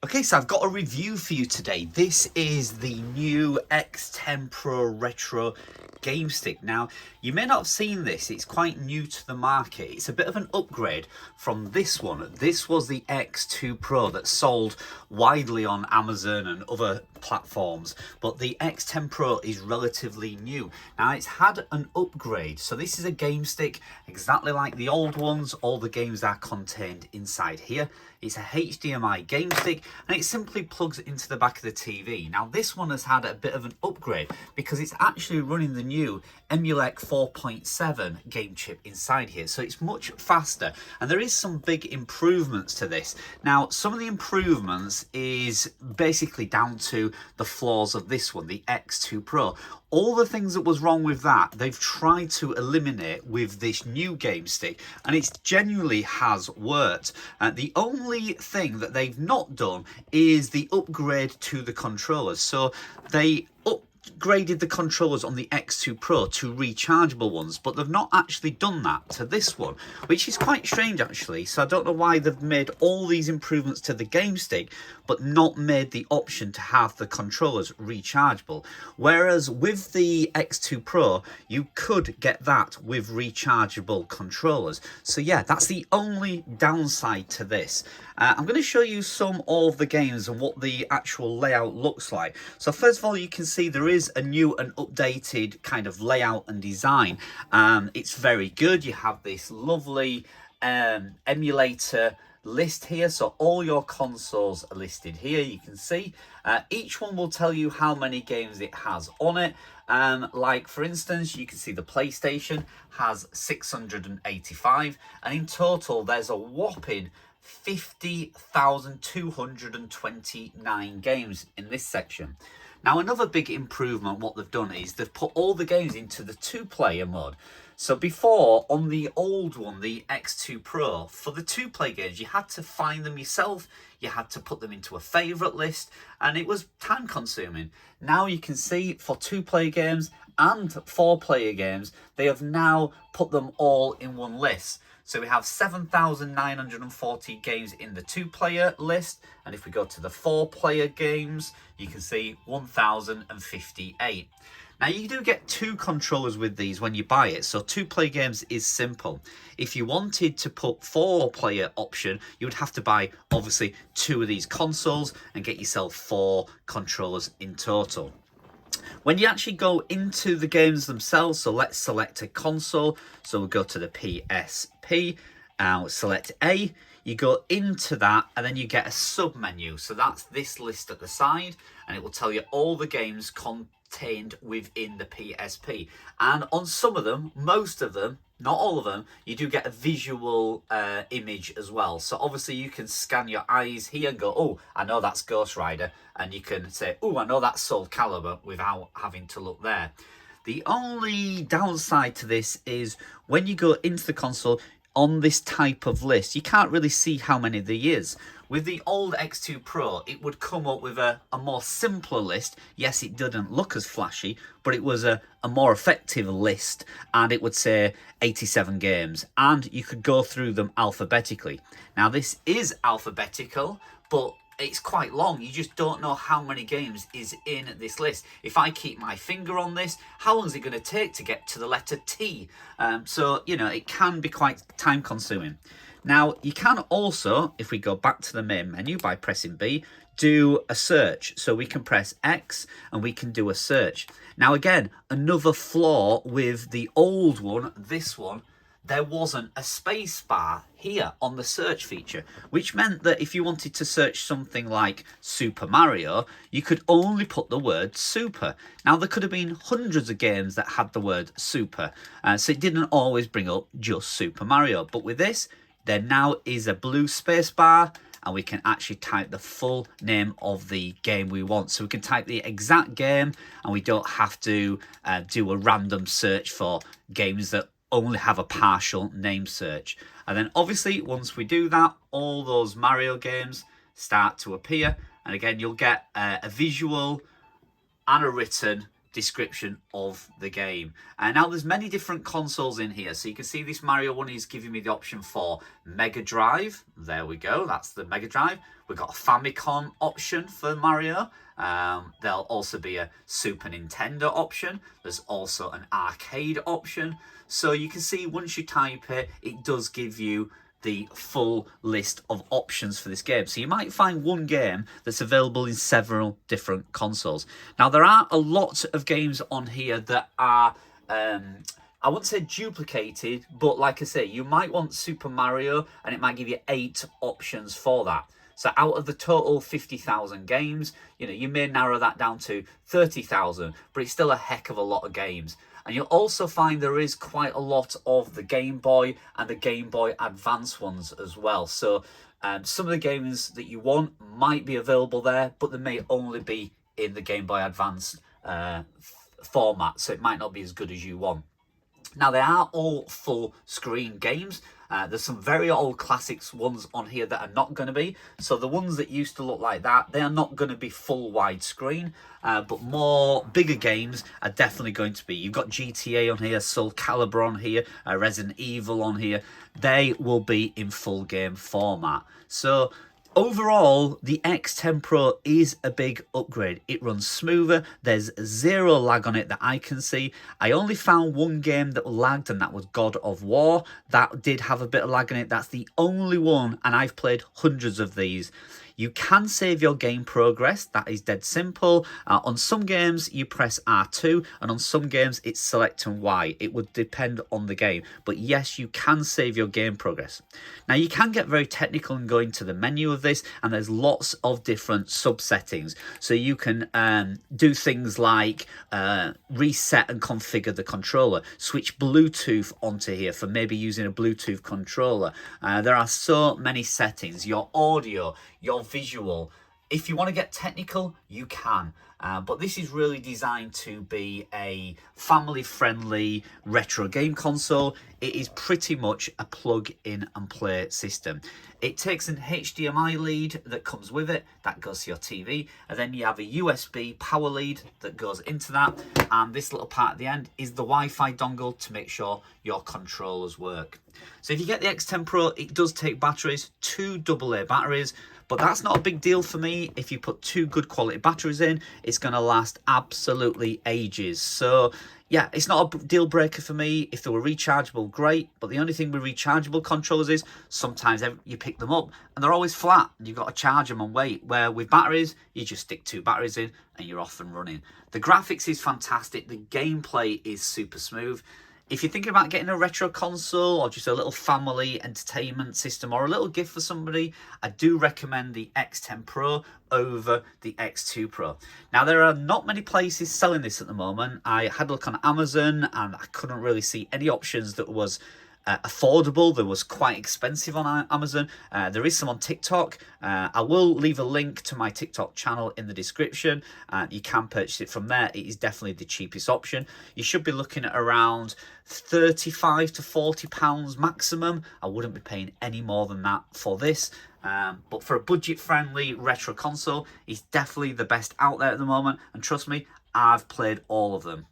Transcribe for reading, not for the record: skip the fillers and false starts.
Okay, so I've got a review for you today. This is the new X10 Pro Retro game stick. Now, you may not have seen this. It's quite new to the market. It's a bit of an upgrade from this one. This was the X2 Pro that sold widely on Amazon and other platforms, but the X10 Pro is relatively new. Now, it's had an upgrade. So this is a game stick exactly like the old ones. All the games are contained inside here. It's a HDMI game stick and it simply plugs into the back of the TV. Now this one has had a bit of an upgrade because it's actually running the new Emulec 4.7 game chip inside here. So it's much faster and there is some big improvements to this. Now some of the improvements is basically down to the flaws of this one, the X2 Pro. All the things that was wrong with that, they've tried to eliminate with this new game stick, and it genuinely has worked. The only thing that they've not done is the upgrade to the controllers. So they upgraded the controllers on the X2 Pro to rechargeable ones, but they've not actually done that to this one, which is quite strange actually. So I don't know why they've made all these improvements to the game stick but not made the option to have the controllers rechargeable, whereas with the X2 Pro you could get that with rechargeable controllers. So yeah, that's the only downside to this. I'm going to show you some of the games and what the actual layout looks like. So first of all, you can see there is a new and updated kind of layout and design. It's very good. You have this lovely emulator list here, so all your consoles are listed here. You can see each one will tell you how many games it has on it. Like for instance, you can see the PlayStation has 685, and in total there's a whopping 50,229 games in this section. Now another big improvement what they've done is they've put all the games into the two-player mode. So before, on the old one, the X2 Pro, for the two-player games you had to find them yourself, you had to put them into a favourite list, and it was time consuming. Now you can see for two-player games and four-player games, they have now put them all in one list. So we have 7,940 games in the two-player list, and if we go to the four-player games, you can see 1,058. Now you do get two controllers with these when you buy it, so two-player games is simple. If you wanted to put four-player option, you would have to buy obviously two of these consoles and get yourself four controllers in total. When you actually go into the games themselves, so let's select a console. So we'll go to the PSP, select A, you go into that and then you get a sub menu. So that's this list at the side and it will tell you all the games contained within the PSP. And on some of them, most of them, not all of them, you do get a visual image as well. So obviously you can scan your eyes here and go, oh, I know that's Ghost Rider. And you can say, oh, I know that's Soul Calibur without having to look there. The only downside to this is when you go into the console on this type of list, you can't really see how many there is. With the old X2 Pro, it would come up with a more simpler list. Yes, it didn't look as flashy, but it was a more effective list, and it would say 87 games, and you could go through them alphabetically. Now, this is alphabetical, but it's quite long. You just don't know how many games is in this list. If I keep my finger on this, how long is it going to take to get to the letter T? So, you know, it can be quite time consuming. Now, you can also, if we go back to the main menu by pressing B, do a search. So we can press X and we can do a search. Now, again, another flaw with the old one, this one, there wasn't a space bar here on the search feature, which meant that if you wanted to search something like Super Mario, you could only put the word Super. Now, there could have been hundreds of games that had the word Super, so it didn't always bring up just Super Mario. But with this, there now is a blue space bar, and we can actually type the full name of the game we want. So we can type the exact game, and we don't have to do a random search for games that only have a partial name search. And then obviously once we do that, all those Mario games start to appear, and again you'll get a visual and a written description of the game. And now there's many different consoles in here, so you can see this Mario one is giving me the option for Mega Drive. There we go, that's the Mega Drive. We've got a Famicom option for Mario. There'll also be a Super Nintendo option. There's also an arcade option. So you can see once you type it, it does give you the full list of options for this game. So you might find one game that's available in several different consoles. Now there are a lot of games on here that are I wouldn't say duplicated, but like I say, you might want Super Mario and it might give you 8 options for that. So out of the total 50,000 games, you may narrow that down to 30,000, but it's still a heck of a lot of games. And you'll also find there is quite a lot of the Game Boy and the Game Boy Advance ones as well. So some of the games that you want might be available there, but they may only be in the Game Boy Advance format, so it might not be as good as you want. Now, they are all full screen games. There's some very old classics ones on here that are not going to be. So the ones that used to look like that, they are not going to be full widescreen. But more bigger games are definitely going to be. You've got GTA on here, Soul Calibur on here, Resident Evil on here. They will be in full game format. So overall, the X10 Pro is a big upgrade. It runs smoother. There's zero lag on it that I can see. I only found one game that lagged, and that was God of War. That did have a bit of lag in it. That's the only one, and I've played hundreds of these. You can save your game progress. That is dead simple. On some games, you press R2, and on some games, it's select and Y. It would depend on the game. But yes, you can save your game progress. Now, you can get very technical and go into the menu of this, and there's lots of different sub-settings. So you can do things like reset and configure the controller, switch Bluetooth onto here for maybe using a Bluetooth controller. There are so many settings. Your audio, your visual. If you want to get technical, you can. But this is really designed to be a family-friendly retro game console. It is pretty much a plug-in and play system. It takes an HDMI lead that comes with it, that goes to your TV, and then you have a USB power lead that goes into that, and this little part at the end is the Wi-Fi dongle to make sure your controllers work. So if you get the X10 Pro, it does take batteries, 2 AA batteries, but that's not a big deal for me. If you put 2 good quality batteries in, it's going to last absolutely ages. So yeah, it's not a deal breaker for me. If they were rechargeable, great. But the only thing with rechargeable controllers is sometimes you pick them up and they're always flat and you've got to charge them and wait. Where with batteries, you just stick 2 batteries in and you're off and running. The graphics is fantastic. The gameplay is super smooth. If you're thinking about getting a retro console or just a little family entertainment system or a little gift for somebody, I do recommend the X10 Pro over the X2 Pro. Now, there are not many places selling this at the moment. I had a look on Amazon and I couldn't really see any options that was affordable. There was quite expensive on Amazon. There is some on TikTok. I will leave a link to my TikTok channel in the description. You can purchase it from there. It is definitely the cheapest option. You should be looking at around £35 to £40 maximum. I wouldn't be paying any more than that for this. But for a budget-friendly retro console, it's definitely the best out there at the moment. And trust me, I've played all of them.